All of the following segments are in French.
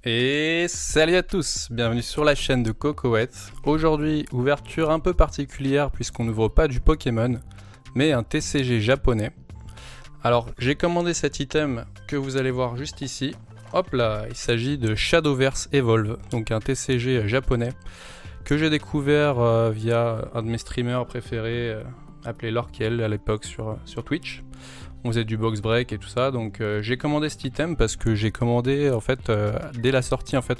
Et salut à tous, bienvenue sur la chaîne de Cocoette. Aujourd'hui, ouverture un peu particulière puisqu'on n'ouvre pas du Pokémon, mais un TCG japonais. Alors, j'ai commandé cet item que vous allez voir juste ici. Hop là, il s'agit de Shadowverse Evolve, donc un TCG japonais que j'ai découvert via un de mes streamers préférés, appelé Lorkel à l'époque sur Twitch. On faisait du box break et tout ça, donc j'ai commandé cet item parce que j'ai commandé en fait dès la sortie. En fait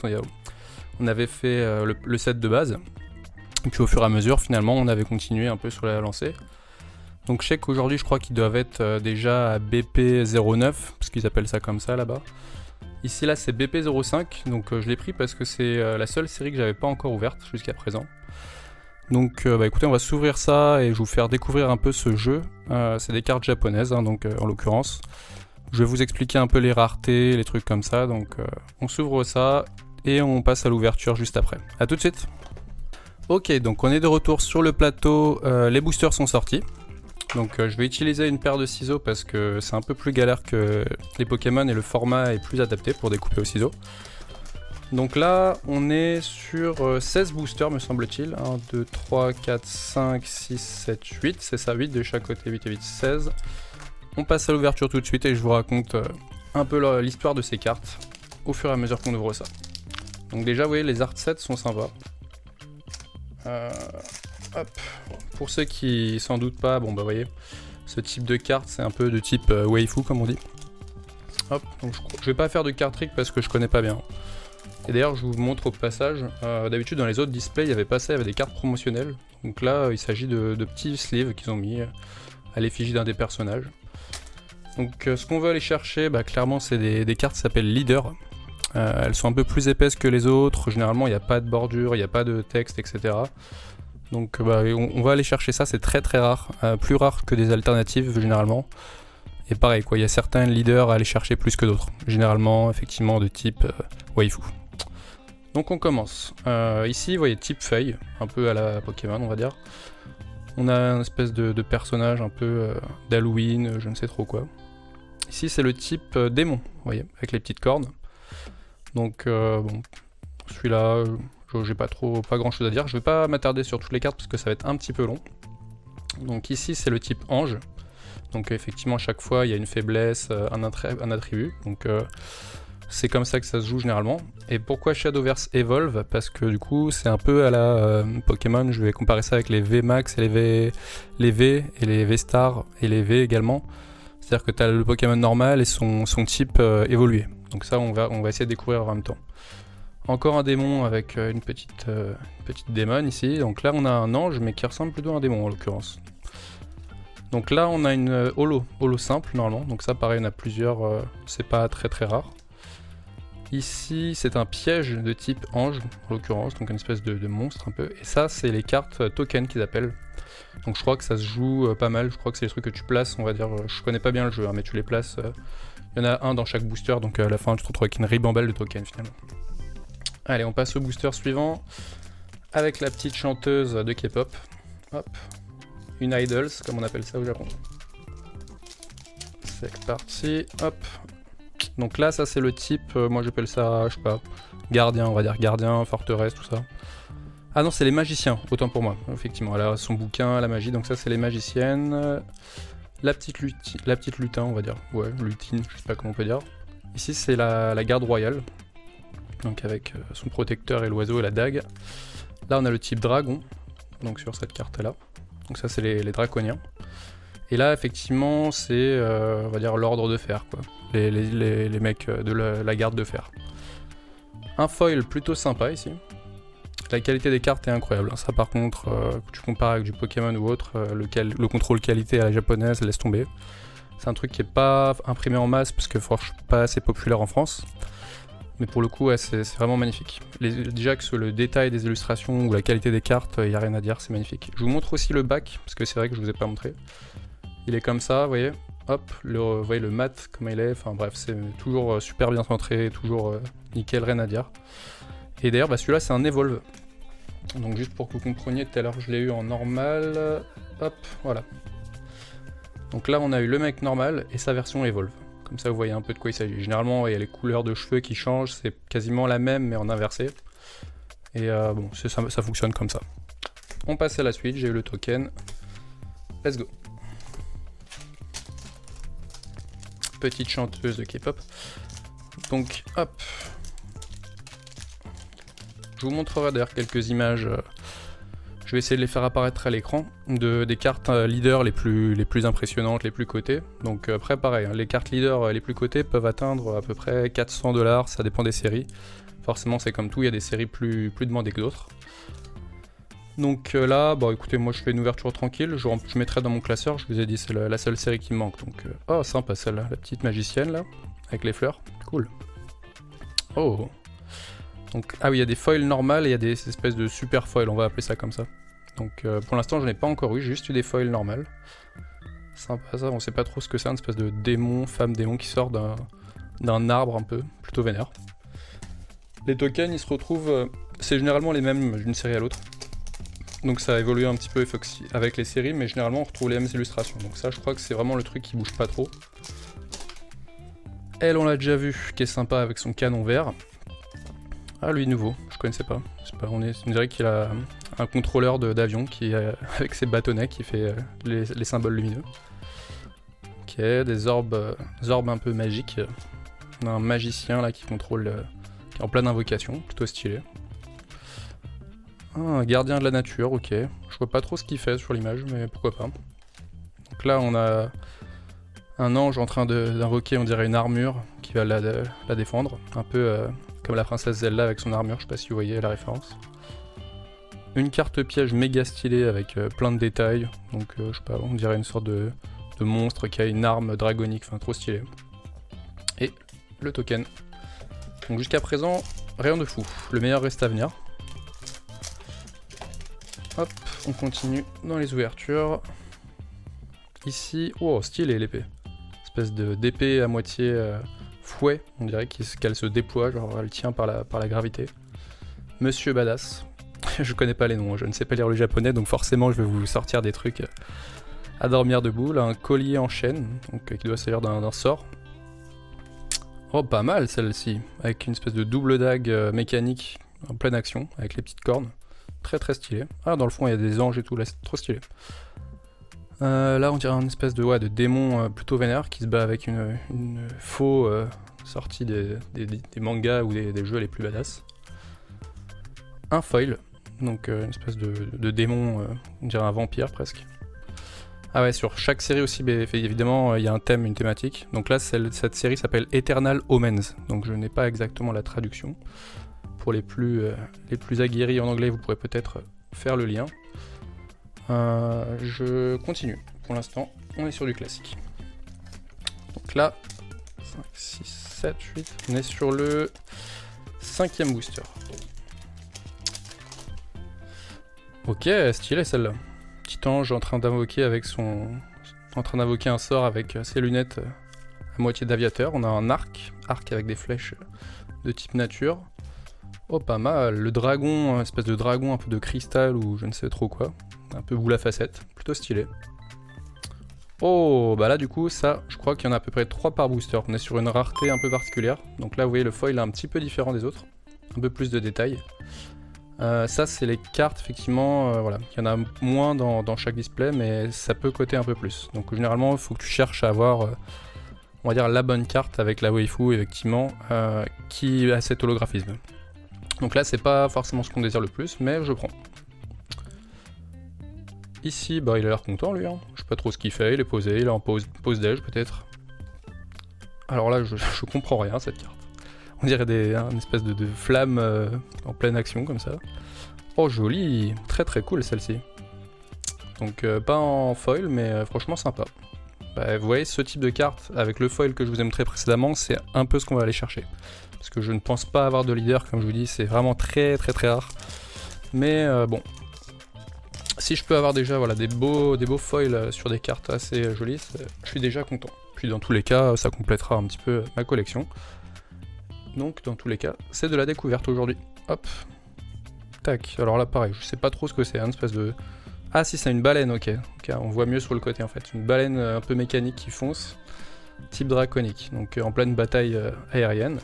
on avait fait le set de base, et puis au fur et à mesure finalement on avait continué un peu sur la lancée. Donc je sais qu'aujourd'hui je crois qu'ils doivent être déjà à BP09, parce qu'ils appellent ça comme ça là-bas. Ici là c'est BP05, donc je l'ai pris parce que c'est la seule série que j'avais pas encore ouverte jusqu'à présent. Donc écoutez, on va s'ouvrir ça et je vais vous faire découvrir un peu ce jeu. C'est des cartes japonaises, hein, donc en l'occurrence. Je vais vous expliquer un peu les raretés, les trucs comme ça. Donc on s'ouvre ça et on passe à l'ouverture juste après. A tout de suite. Ok, donc on est de retour sur le plateau. Les boosters sont sortis. Donc je vais utiliser une paire de ciseaux parce que c'est un peu plus galère que les Pokémon et le format est plus adapté pour découper au ciseau. Donc là, on est sur 16 boosters, me semble-t-il. 1, 2, 3, 4, 5, 6, 7, 8. C'est ça, 8 de chaque côté, 8 et 8, 16. On passe à l'ouverture tout de suite et je vous raconte un peu l'histoire de ces cartes au fur et à mesure qu'on ouvre ça. Donc déjà, vous voyez, les art sets sont sympas. Hop. Pour ceux qui s'en doutent pas, bon bah vous voyez, ce type de carte, c'est un peu de type waifu, comme on dit. Hop, donc je vais pas faire de card trick parce que je connais pas bien. Et d'ailleurs je vous montre au passage, d'habitude dans les autres displays il y avait pas ça, il y avait des cartes promotionnelles. Donc là il s'agit de petits sleeves qu'ils ont mis à l'effigie d'un des personnages. Donc ce qu'on veut aller chercher, clairement c'est des cartes qui s'appellent leader. Elles sont un peu plus épaisses que les autres, généralement il n'y a pas de bordure, il n'y a pas de texte, etc. Donc on va aller chercher ça, c'est très très rare, plus rare que des alternatives généralement. Et pareil quoi, il y a certains leaders à aller chercher plus que d'autres, généralement effectivement de type waifu. Donc on commence. Ici, vous voyez, type feuille, un peu à la Pokémon, on va dire. On a une espèce de personnage un peu d'Halloween, je ne sais trop quoi. Ici, c'est le type démon, vous voyez, avec les petites cornes. Donc, bon, celui-là, j'ai pas grand chose à dire. Je vais pas m'attarder sur toutes les cartes parce que ça va être un petit peu long. Donc ici, c'est le type ange. Donc effectivement, à chaque fois, il y a une faiblesse, un attribut. Donc c'est comme ça que ça se joue généralement. Et pourquoi Shadowverse Evolve? Parce que du coup c'est un peu à la Pokémon, je vais comparer ça avec les VMAX et les V et les V-Star et les V également. C'est-à-dire que tu as le Pokémon normal et son type évolué. Donc ça on va essayer de découvrir en même temps. Encore un démon avec une petite démon ici. Donc là on a un ange mais qui ressemble plutôt à un démon en l'occurrence. Donc là on a une holo simple normalement. Donc ça pareil on a plusieurs, c'est pas très très rare. Ici, c'est un piège de type ange, en l'occurrence, donc une espèce de monstre un peu. Et ça, c'est les cartes tokens qu'ils appellent. Donc je crois que ça se joue pas mal, je crois que c'est les trucs que tu places, on va dire, je connais pas bien le jeu, hein, mais tu les places, il y en a un dans chaque booster, donc à la fin tu te retrouves avec une ribambelle de tokens finalement. Allez, on passe au booster suivant, avec la petite chanteuse de K-pop. Hop, une idols, comme on appelle ça au Japon. C'est parti, hop. Donc là, ça c'est le type, moi j'appelle ça, je sais pas, gardien, on va dire, gardien, forteresse, tout ça. Ah non, c'est les magiciens, autant pour moi, effectivement. Elle a son bouquin, la magie, donc ça c'est les magiciennes. La petite lutin, on va dire, ouais, lutine, je sais pas comment on peut dire. Ici c'est la garde royale, donc avec son protecteur et l'oiseau et la dague. Là on a le type dragon, donc sur cette carte là. Donc ça c'est les draconiens. Et là effectivement c'est, on va dire, l'ordre de fer, quoi. Les mecs de la garde de fer. Un foil plutôt sympa ici. La qualité des cartes est incroyable. Ça par contre, que tu compares avec du Pokémon ou autre, le contrôle qualité à la japonaise, laisse tomber. C'est un truc qui est pas imprimé en masse parce que franchement pas assez populaire en France. Mais pour le coup, ouais, c'est vraiment magnifique. Déjà que sur le détail des illustrations ou la qualité des cartes, il n'y a rien à dire, c'est magnifique. Je vous montre aussi le bac, parce que c'est vrai que je vous ai pas montré. Il est comme ça, vous voyez. Hop, vous voyez le mat, comme il est. Enfin bref, c'est toujours super bien centré, toujours nickel, rien à dire. Et d'ailleurs, celui-là, c'est un Evolve. Donc juste pour que vous compreniez, tout à l'heure, je l'ai eu en normal. Hop, voilà. Donc là, on a eu le mec normal et sa version Evolve. Comme ça vous voyez un peu de quoi il s'agit. Généralement il y a les couleurs de cheveux qui changent, c'est quasiment la même mais en inversé. Et bon, ça fonctionne comme ça. On passe à la suite, j'ai eu le token. Let's go. Petite chanteuse de K-pop. Donc hop. Je vous montrerai d'ailleurs quelques images. Je vais essayer de les faire apparaître à l'écran. Des cartes leaders les plus impressionnantes, les plus cotées. Donc après pareil, hein, les cartes leaders les plus cotées peuvent atteindre à peu près 400 $, ça dépend des séries. Forcément c'est comme tout, il y a des séries plus demandées que d'autres. Donc là, bon écoutez, moi je fais une ouverture tranquille, je mettrai dans mon classeur, je vous ai dit c'est la seule série qui me manque. Donc oh sympa celle-là, la petite magicienne là, avec les fleurs, cool. Oh. Donc ah oui, il y a des foils normales et il y a des espèces de super foils, on va appeler ça comme ça. Donc pour l'instant je n'ai pas encore eu, j'ai juste eu des foils normales. Sympa ça, on sait pas trop ce que c'est, une espèce de démon, femme démon qui sort d'un arbre un peu, plutôt vénère. Les tokens ils se retrouvent, c'est généralement les mêmes d'une série à l'autre. Donc ça a évolué un petit peu avec les séries, mais généralement on retrouve les mêmes illustrations. Donc ça je crois que c'est vraiment le truc qui bouge pas trop. Elle on l'a déjà vu, qui est sympa avec son canon vert. Ah lui nouveau, je connaissais pas. On dirait qu'il a un contrôleur d'avion qui avec ses bâtonnets qui fait les symboles lumineux. Ok, des orbes un peu magiques. On a un magicien là qui contrôle, qui est en pleine invocation, plutôt stylé. Ah, un gardien de la nature, ok. Je vois pas trop ce qu'il fait sur l'image, mais pourquoi pas. Donc là on a un ange en train d'invoquer, on dirait une armure qui va la défendre. Un peu comme la princesse Zelda avec son armure, je sais pas si vous voyez la référence. Une carte piège méga stylée avec plein de détails. Donc je sais pas, on dirait une sorte de monstre qui a une arme dragonique, enfin trop stylé. Et le token. Donc jusqu'à présent, rien de fou. Le meilleur reste à venir. Hop, on continue dans les ouvertures. Ici, oh stylé l'épée. Espèce d'épée à moitié fouet, on dirait qu'elle se déploie, genre elle tient par la gravité. Monsieur Badass. Je connais pas les noms, je ne sais pas lire le japonais, donc forcément je vais vous sortir des trucs à dormir debout. Là, un collier en chaîne, donc qui doit servir d'un sort. Oh, pas mal celle-ci, avec une espèce de double dague mécanique en pleine action, avec les petites cornes. Très très stylé. Ah, dans le fond il y a des anges et tout, là c'est trop stylé. Là on dirait une espèce de démon plutôt vénère qui se bat avec une faux sortie des mangas ou des jeux les plus badass. Un foil, donc une espèce de démon, on dirait un vampire presque. Ah ouais, sur chaque série aussi, évidemment il y a un thème, une thématique. Donc là cette série s'appelle Eternal Omens, donc je n'ai pas exactement la traduction. Pour les plus aguerris en anglais, vous pourrez peut-être faire le lien. Je continue. Pour l'instant, on est sur du classique. Donc là, 5, 6, 7, 8, on est sur le 5e booster. Ok, stylé celle-là. Petit ange en train d'invoquer un sort avec ses lunettes à moitié d'aviateur. On a un arc avec des flèches de type nature. Oh, pas mal. Le dragon, espèce de dragon un peu de cristal ou je ne sais trop quoi. Un peu boule à facettes. Plutôt stylé. Oh, bah là du coup, ça, je crois qu'il y en a à peu près 3 par booster. On est sur une rareté un peu particulière. Donc là, vous voyez, le foil est un petit peu différent des autres. Un peu plus de détails. Ça, c'est les cartes, effectivement. Voilà. Il y en a moins dans chaque display, mais ça peut coter un peu plus. Donc généralement, il faut que tu cherches à avoir... on va dire la bonne carte avec la waifu, effectivement, qui a cet holographisme. Donc là, c'est pas forcément ce qu'on désire le plus, mais je prends. Ici, bah, il a l'air content, lui. Hein. Je sais pas trop ce qu'il fait, il est posé, il est en pause déj, peut-être. Alors là, je comprends rien, cette carte. On dirait une espèce de flamme en pleine action, comme ça. Oh, joli. Très très cool, celle-ci. Donc, pas en foil, mais franchement sympa. Bah, vous voyez, ce type de carte, avec le foil que je vous ai montré précédemment, c'est un peu ce qu'on va aller chercher. Parce que je ne pense pas avoir de leader, comme je vous dis, c'est vraiment très très très rare. Mais bon, si je peux avoir déjà voilà, des beaux foils sur des cartes assez jolies, je suis déjà content. Puis dans tous les cas, ça complétera un petit peu ma collection. Donc dans tous les cas, c'est de la découverte aujourd'hui. Hop. Tac, alors là pareil, je sais pas trop ce que c'est, une espèce de... Ah si, c'est une baleine, ok, on voit mieux sur le côté en fait. Une baleine un peu mécanique qui fonce. type draconique, donc en pleine bataille aérienne.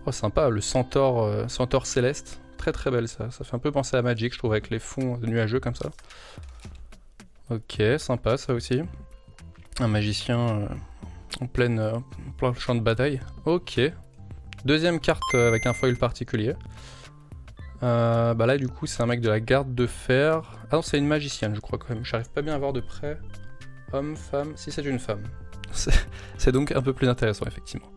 Oh sympa, le centaure, centaure céleste, très très belle ça fait un peu penser à Magic je trouve avec les fonds nuageux comme ça. Ok, sympa ça aussi. Un magicien en plein champ de bataille. Ok. Deuxième carte avec un foil particulier. Bah là du coup c'est un mec de la garde de fer. Ah non c'est une magicienne je crois quand même, j'arrive pas bien à voir de près. Homme, femme, si c'est une femme. C'est donc un peu plus intéressant effectivement.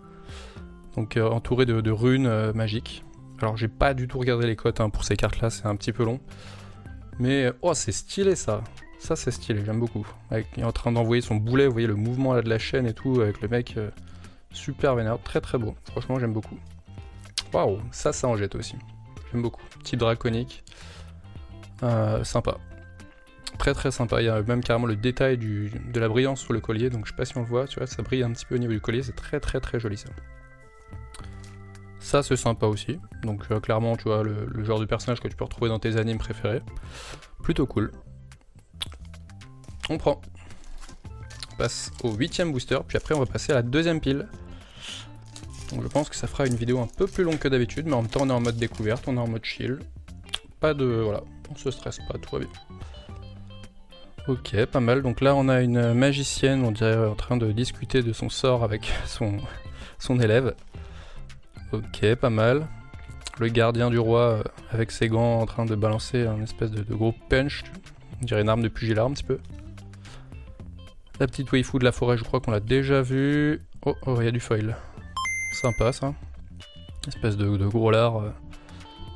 Donc entouré de runes magiques. Alors j'ai pas du tout regardé les cotes hein, pour ces cartes là, c'est un petit peu long. Mais oh c'est stylé ça. Ça c'est stylé, j'aime beaucoup. Il est en train d'envoyer son boulet, vous voyez le mouvement là de la chaîne et tout, avec le mec super vénère, très très beau. Franchement j'aime beaucoup. Waouh, ça en jette aussi. J'aime beaucoup. Type draconique. Sympa. Très très sympa. Il y a même carrément le détail de la brillance sur le collier, donc je sais pas si on le voit, tu vois, ça brille un petit peu au niveau du collier, c'est très très très joli ça. Ça c'est sympa aussi, donc clairement tu vois le genre de personnage que tu peux retrouver dans tes animes préférés. Plutôt cool. On prend. On passe au 8ème booster, puis après on va passer à la deuxième pile. Donc je pense que ça fera une vidéo un peu plus longue que d'habitude, mais en même temps on est en mode découverte, on est en mode chill. Pas de... voilà, on se stresse pas, tout va bien. Ok, pas mal. Donc là on a une magicienne, on dirait en train de discuter de son sort avec son élève. Ok, pas mal. Le gardien du roi avec ses gants en train de balancer un espèce de gros punch. On dirait une arme de pugilat un petit peu. La petite waifu de la forêt, je crois qu'on l'a déjà vue. Oh, il y a du foil. Sympa ça. Espèce de gros lard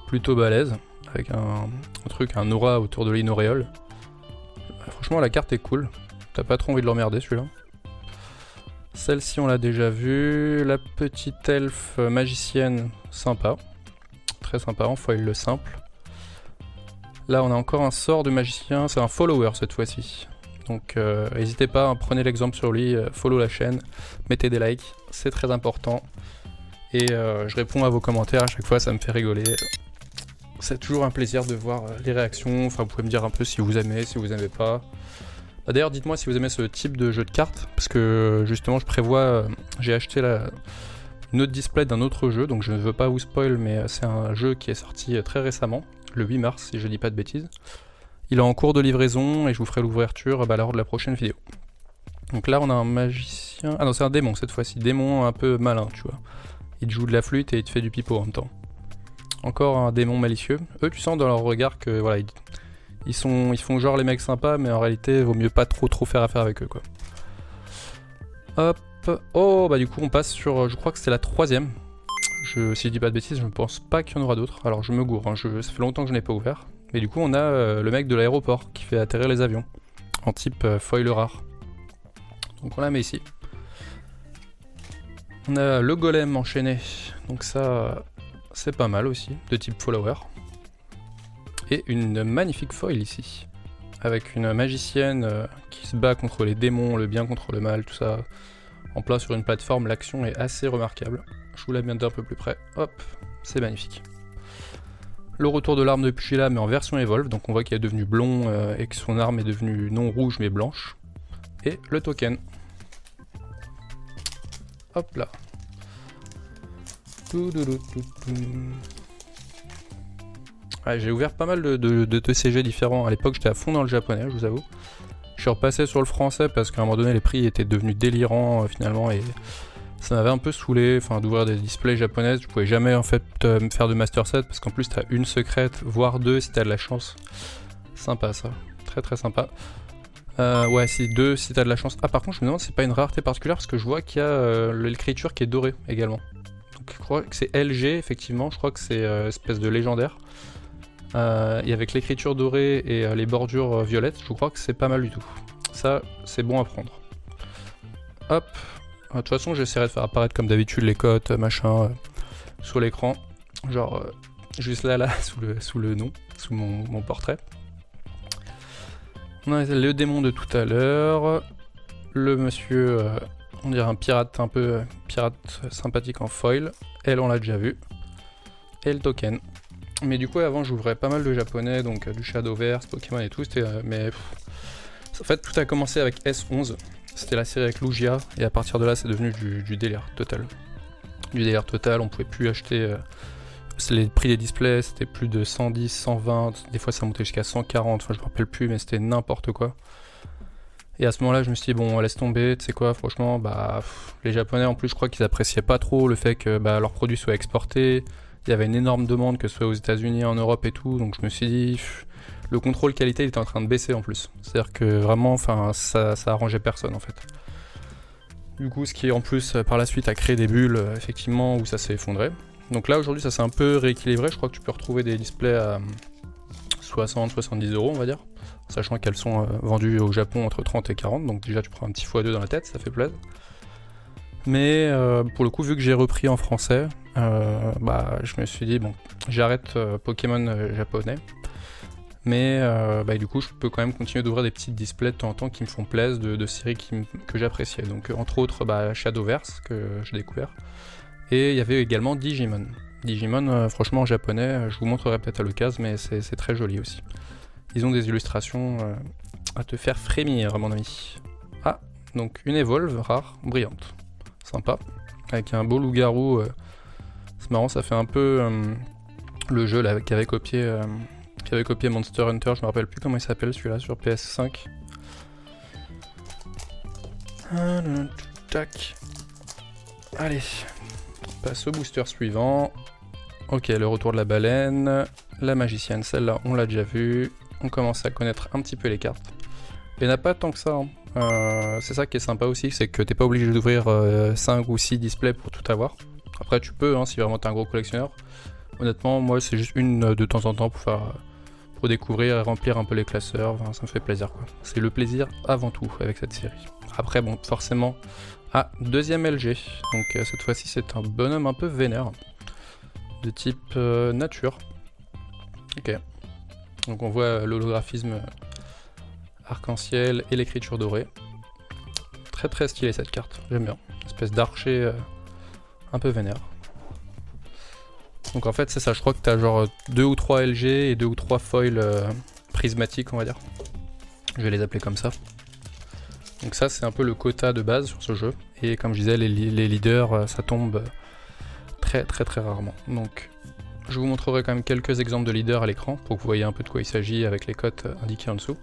plutôt balèze. Avec un aura autour de lui, une auréole. Franchement la carte est cool. T'as pas trop envie de l'emmerder celui-là. Celle-ci on l'a déjà vue. La petite elfe magicienne, sympa. Très sympa en foil le simple. Là on a encore un sort de magicien, c'est un follower cette fois-ci. Donc n'hésitez pas, hein, prenez l'exemple sur lui, follow la chaîne, mettez des likes, c'est très important. Et je réponds à vos commentaires à chaque fois, ça me fait rigoler. C'est toujours un plaisir de voir les réactions, enfin vous pouvez me dire un peu si vous aimez, si vous aimez pas. Bah, d'ailleurs dites-moi si vous aimez ce type de jeu de cartes, parce que justement je prévois, j'ai acheté une autre display d'un autre jeu, donc je ne veux pas vous spoil, mais c'est un jeu qui est sorti très récemment, le 8 mars si je dis pas de bêtises. Il est en cours de livraison et je vous ferai l'ouverture lors de la prochaine vidéo. Donc là on a un magicien, ah non c'est un démon cette fois-ci, démon un peu malin tu vois. Il te joue de la flûte et il te fait du pipeau en même temps. Encore un démon malicieux. Eux, tu sens dans leur regard que voilà, ils font genre les mecs sympas, mais en réalité, vaut mieux pas trop faire affaire avec eux quoi. Hop. Oh, bah du coup, on passe sur, je crois que c'est la troisième. Si je dis pas de bêtises, je ne pense pas qu'il y en aura d'autres. Alors je me gourre, hein, ça fait longtemps que je n'ai pas ouvert. Mais du coup, on a le mec de l'aéroport qui fait atterrir les avions. En type foil rare. Donc on la met ici. On a le golem enchaîné. Donc ça... c'est pas mal aussi, de type follower. Et une magnifique foil ici. Avec une magicienne qui se bat contre les démons, le bien contre le mal, tout ça. En plein sur une plateforme, l'action est assez remarquable. Je vous la mets d'un peu plus près. Hop, c'est magnifique. Le retour de l'arme de pugilat, mais en version Evolve. Donc on voit qu'il est devenu blond et que son arme est devenue non rouge mais blanche. Et le token. Hop là. Ouais, j'ai ouvert pas mal de TCG différents. À l'époque, j'étais à fond dans le japonais, je vous avoue. Je suis repassé sur le français parce qu'à un moment donné, les prix étaient devenus délirants finalement et ça m'avait un peu saoulé d'ouvrir des displays japonaises. Je pouvais jamais en fait me faire de master set parce qu'en plus, t'as une secrète, voire deux si t'as de la chance. Sympa ça, très très sympa. Ouais, si deux si t'as de la chance. Ah, par contre, je me demande si c'est pas une rareté particulière parce que je vois qu'il y a l'écriture qui est dorée également. Donc je crois que c'est LG, effectivement, je crois que c'est espèce de légendaire. Et avec l'écriture dorée et les bordures violettes, je crois que c'est pas mal du tout. Ça, c'est bon à prendre. Hop. De toute façon, j'essaierai de faire apparaître comme d'habitude les cotes, machin, sur l'écran. Genre, juste là, sous le nom, sous mon portrait. On a le démon de tout à l'heure. Le monsieur... on dirait un pirate, un peu pirate sympathique en foil. Elle, on l'a déjà vu. Et le token. Mais du coup, avant, j'ouvrais pas mal de japonais, donc du Shadowverse, Pokémon et tout. Mais en fait, tout a commencé avec S11. C'était la série avec Lugia, et à partir de là, c'est devenu du délire total. Du délire total, on pouvait plus acheter... les prix des displays, c'était plus de 110, 120, des fois ça montait jusqu'à 140, enfin je me rappelle plus, mais c'était n'importe quoi. Et à ce moment-là, je me suis dit, bon, laisse tomber, tu sais quoi, franchement, les Japonais, en plus, je crois qu'ils appréciaient pas trop le fait que leurs produits soient exportés. Il y avait une énorme demande, que ce soit aux États-Unis, en Europe et tout, donc je me suis dit, le contrôle qualité, il était en train de baisser en plus. C'est-à-dire que vraiment, ça arrangeait personne, en fait. Du coup, ce qui, en plus, par la suite, a créé des bulles, effectivement, où ça s'est effondré. Donc là, aujourd'hui, ça s'est un peu rééquilibré. Je crois que tu peux retrouver des displays à 60-70 €, on va dire. Sachant qu'elles sont vendues au Japon entre 30 et 40, donc déjà tu prends un petit x2 dans la tête, ça fait plaisir. Mais pour le coup, vu que j'ai repris en français, je me suis dit, bon, j'arrête Pokémon japonais. Mais du coup, je peux quand même continuer d'ouvrir des petits displays de temps en temps qui me font plaisir, de séries que j'appréciais. Donc entre autres, Shadowverse, que j'ai découvert. Et il y avait également Digimon. Digimon, franchement, en japonais, je vous montrerai peut-être à l'occasion, mais c'est très joli aussi. Ils ont des illustrations à te faire frémir, à mon ami. Ah, donc une Evolve rare, brillante. Sympa. Avec un beau loup-garou. C'est marrant, ça fait un peu le jeu là, qu'avait copié Monster Hunter. Je me rappelle plus comment il s'appelle celui-là sur PS5. Tac. Allez. On passe au booster suivant. Ok, le retour de la baleine. La magicienne, celle-là, on l'a déjà vue. On commence à connaître un petit peu les cartes. Il n'y en a pas tant que ça. C'est ça qui est sympa aussi, c'est que t'es pas obligé d'ouvrir 5 ou 6 displays pour tout avoir. Après tu peux, si vraiment t'es un gros collectionneur. Honnêtement, moi c'est juste une de temps en temps pour découvrir et remplir un peu les classeurs. Enfin, ça me fait plaisir quoi. C'est le plaisir avant tout avec cette série. Après bon, forcément, deuxième LG. Donc cette fois-ci c'est un bonhomme un peu vénère. De type nature. Ok. Donc on voit l'holographisme arc-en-ciel et l'écriture dorée. Très très stylé cette carte, j'aime bien. Espèce d'archer un peu vénère. Donc en fait c'est ça, je crois que t'as genre 2 ou 3 LG et 2 ou 3 foils prismatiques on va dire. Je vais les appeler comme ça. Donc ça c'est un peu le quota de base sur ce jeu. Et comme je disais, les leaders ça tombe très très très rarement. Donc je vous montrerai quand même quelques exemples de leaders à l'écran pour que vous voyez un peu de quoi il s'agit avec les cotes indiquées en dessous.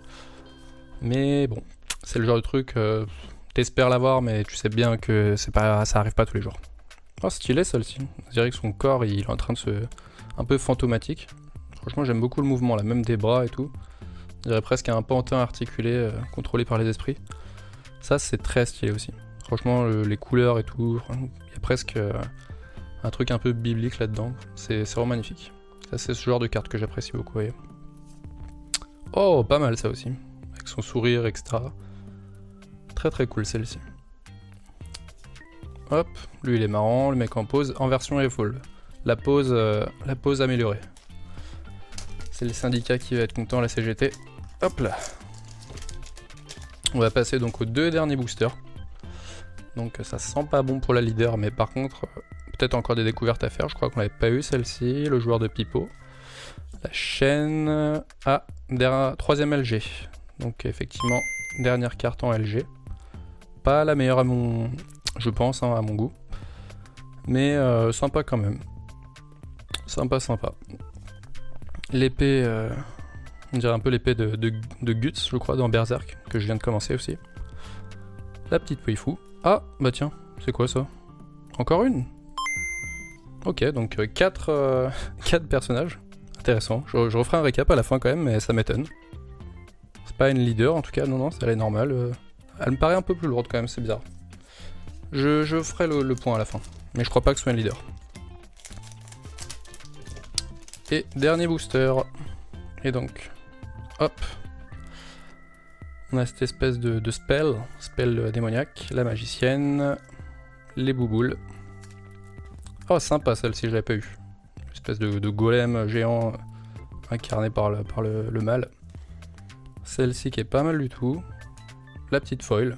Mais bon, c'est le genre de truc, t'espères l'avoir mais tu sais bien que ça arrive pas tous les jours. Oh stylé celle-ci, on dirait que son corps il est en train de se... un peu fantomatique. Franchement j'aime beaucoup le mouvement là, même des bras et tout. On dirait presque un pantin articulé contrôlé par les esprits. Ça c'est très stylé aussi. Franchement les couleurs et tout, il y a presque... un truc un peu biblique là-dedans, c'est vraiment magnifique. Ça c'est ce genre de carte que j'apprécie beaucoup, vous voyez. Oh, pas mal ça aussi, avec son sourire, etc. Très très cool celle-ci. Hop, lui il est marrant, le mec en pose, en version Evolve. La pose améliorée. C'est le syndicat qui va être content, la CGT. Hop là. On va passer donc aux 2 derniers boosters. Donc ça sent pas bon pour la leader, mais par contre... peut-être encore des découvertes à faire, je crois qu'on l'avait pas eu celle-ci, le joueur de Pipo. La chaîne... troisième LG. Donc effectivement, dernière carte en LG. Pas la meilleure je pense, à mon goût. Mais sympa quand même. Sympa. L'épée, on dirait un peu l'épée de Guts, je crois, dans Berserk, que je viens de commencer aussi. La petite Waifu. Ah, bah tiens, c'est quoi ça? Encore une? Ok, donc 4 personnages. Intéressant. Je referai un récap à la fin quand même, mais ça m'étonne. C'est pas une leader en tout cas, non, elle est normale. Elle me paraît un peu plus lourde quand même, c'est bizarre. Je ferai le point à la fin, mais je crois pas que ce soit une leader. Et dernier booster. Et donc, hop. On a cette espèce de spell démoniaque, la magicienne, les bouboules. Oh sympa celle-ci, je l'avais pas eu. Une espèce de golem géant incarné par le mal. Celle-ci qui est pas mal du tout. La petite foil,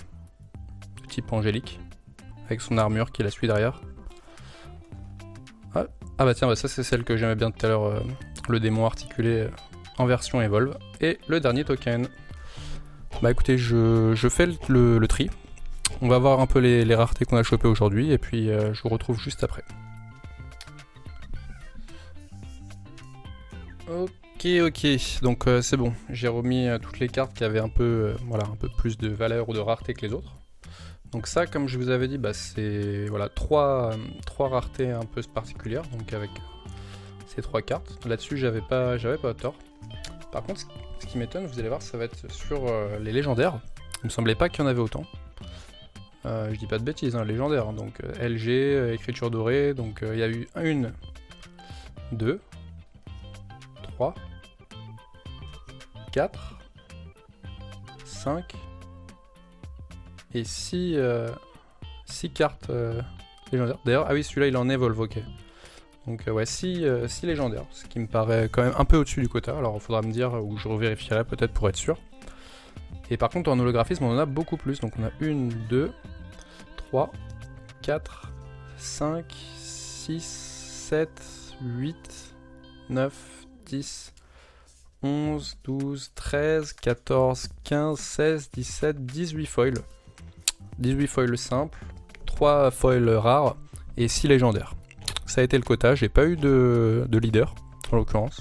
de type angélique, avec son armure qui la suit derrière. Ah bah tiens, ça c'est celle que j'aimais bien tout à l'heure, le démon articulé en version Evolve. Et le dernier token. Bah écoutez, je fais le tri. on va voir un peu les raretés qu'on a chopées aujourd'hui, et puis je vous retrouve juste après. Ok, donc c'est bon, j'ai remis toutes les cartes qui avaient un peu, voilà, un peu plus de valeur ou de rareté que les autres. Donc ça, comme je vous avais dit, bah, c'est voilà, trois raretés un peu particulières, donc avec ces 3 cartes. Là-dessus, j'avais pas tort. Par contre, ce qui m'étonne, vous allez voir, ça va être sur les légendaires. Il me semblait pas qu'il y en avait autant. Je dis pas de bêtises, hein, légendaire. Hein, donc LG, écriture dorée, donc il y a eu 1, 2, 3, 4, 5 et 6 cartes légendaires. D'ailleurs, ah oui, celui-là il en Evolve, ok. Donc ouais, 6 légendaires, ce qui me paraît quand même un peu au-dessus du quota. Alors il faudra me dire, ou je revérifierai peut-être pour être sûr. Et par contre en holographisme on en a beaucoup plus, donc on a 1, 2, 3, 4, 5, 6, 7, 8, 9, 10, 11, 12, 13, 14, 15, 16, 17, 18 foils. 18 foils simples, 3 foils rares et 6 légendaires. Ça a été le quota, j'ai pas eu de leader en l'occurrence.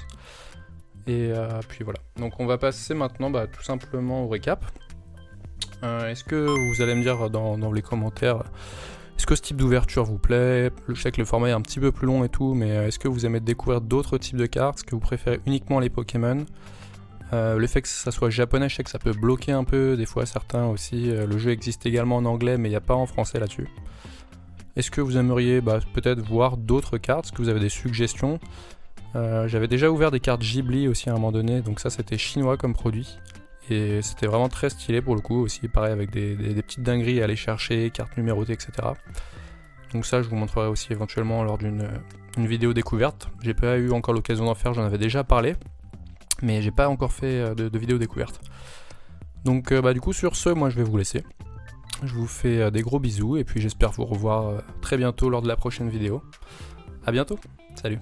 Et puis voilà. Donc on va passer maintenant tout simplement au récap. Est-ce que vous allez me dire dans les commentaires, est-ce que ce type d'ouverture vous plaît? Je sais que le format est un petit peu plus long et tout, mais est-ce que vous aimez découvrir d'autres types de cartes? Est-ce que vous préférez uniquement les Pokémon? Le fait que ça soit japonais, je sais que ça peut bloquer un peu, des fois certains aussi. Le jeu existe également en anglais, mais il n'y a pas en français là-dessus. Est-ce que vous aimeriez peut-être voir d'autres cartes? Est-ce que vous avez des suggestions? J'avais déjà ouvert des cartes Ghibli aussi à un moment donné, donc ça c'était chinois comme produit. Et c'était vraiment très stylé pour le coup, aussi pareil avec des petites dingueries à aller chercher, cartes numérotées, etc. Donc ça je vous montrerai aussi éventuellement lors d'une vidéo découverte. J'ai pas eu encore l'occasion d'en faire, j'en avais déjà parlé, mais j'ai pas encore fait de vidéo découverte. Donc du coup sur ce, moi je vais vous laisser. Je vous fais des gros bisous et puis j'espère vous revoir très bientôt lors de la prochaine vidéo. A bientôt, salut.